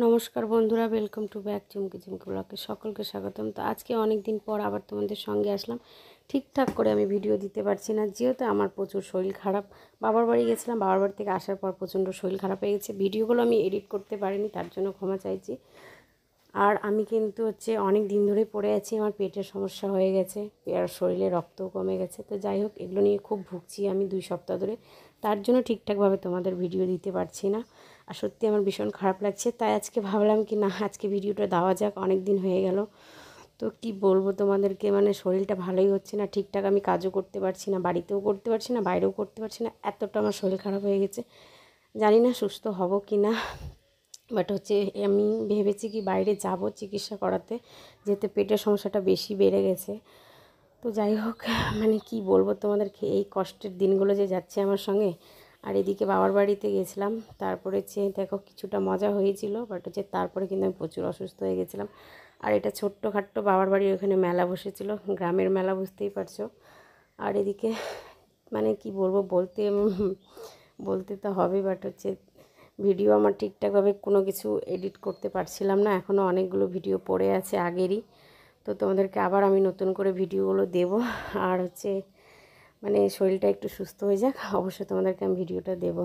নমস্কার বন্ধুরা, welcome to back চুমকি চুমকি ব্লগে সকলকে স্বাগতম। তো আজকে অনেক দিন পর আবার তোমাদের সঙ্গে আসলাম। ঠিকঠাক করে আমি ভিডিও দিতে পারছি না, যেহেতু আমার প্রচুর শরীর খারাপ। বাবার বাড়ি গেছিলাম, বাবার বাড়ি থেকে আসার পর প্রচণ্ড শরীর খারাপ হয়ে গেছে। ভিডিওগুলো আমি এডিট করতে পারিনি, তার জন্য ক্ষমা চাইছি। আর আমি কিন্তু অনেক দিন ধরেই পড়ে আছি, আমার পেটের সমস্যা হয়ে গেছে, আর শরীরে রক্তও কমে গেছে। তো যাই হোক, এগুলো নিয়ে খুব ভুগছি আমি 2 সপ্তাহ ধরে। তার জন্য ঠিকঠাকভাবে তোমাদের ভিডিও দিতে পারছি না। আর সত্যি আমার ভীষণ খারাপ লাগছে, তাই আজকে ভাবলাম কি না, আজকে ভিডিওটা দেওয়া যাক, অনেক দিন হয়ে গেল। তো কি বলবো তোমাদেরকে, মানে শরীরটা ভালোই হচ্ছে না, ঠিকঠাক আমি কাজও করতে পারছি না, বাড়িতেও করতে পারছি না, বাইরেও করতে পারছি না, এতটা আমার শরীর খারাপ হয়ে গেছে। জানি না সুস্থ হব কি না, বাট আমি ভেবেছি কি বাইরে যাব চিকিৎসা করাতে, যেহেতু পেটের সমস্যাটা বেশি বেড়ে গেছে। তো যাই হোক, মানে কি বলবো তোমাদেরকে, এই কষ্টের দিনগুলো যে যাচ্ছে আমার সঙ্গে। আর এদিকে বাবার বাড়িতে গেছিলাম, তারপরে দেখো কিছুটা মজা হয়েছিল, বাট তারপরে কিন্তু আমি প্রচুর অসুস্থ হয়ে গেছিলাম। আর এটা ছোট্টখাট্টো বাবার বাড়ির ওখানে মেলা বসেছিল, গ্রামের মেলা, বুঝতেই পারছো। আর এদিকে মানে কি বলবো, বলতে তো হবে, বাট ভিডিও আমার ঠিকঠাকভাবে কোনো কিছু এডিট করতে পারছিলাম না। এখনও অনেকগুলো ভিডিও পড়ে আছে আগেরই। তো তোমাদেরকে আবার আমি নতুন করে ভিডিওগুলো দেব। আর মানে শরীরটা একটু সুস্থ হয়ে যাক, অবশ্যই তোমাদেরকে আমি ভিডিওটা দেবো।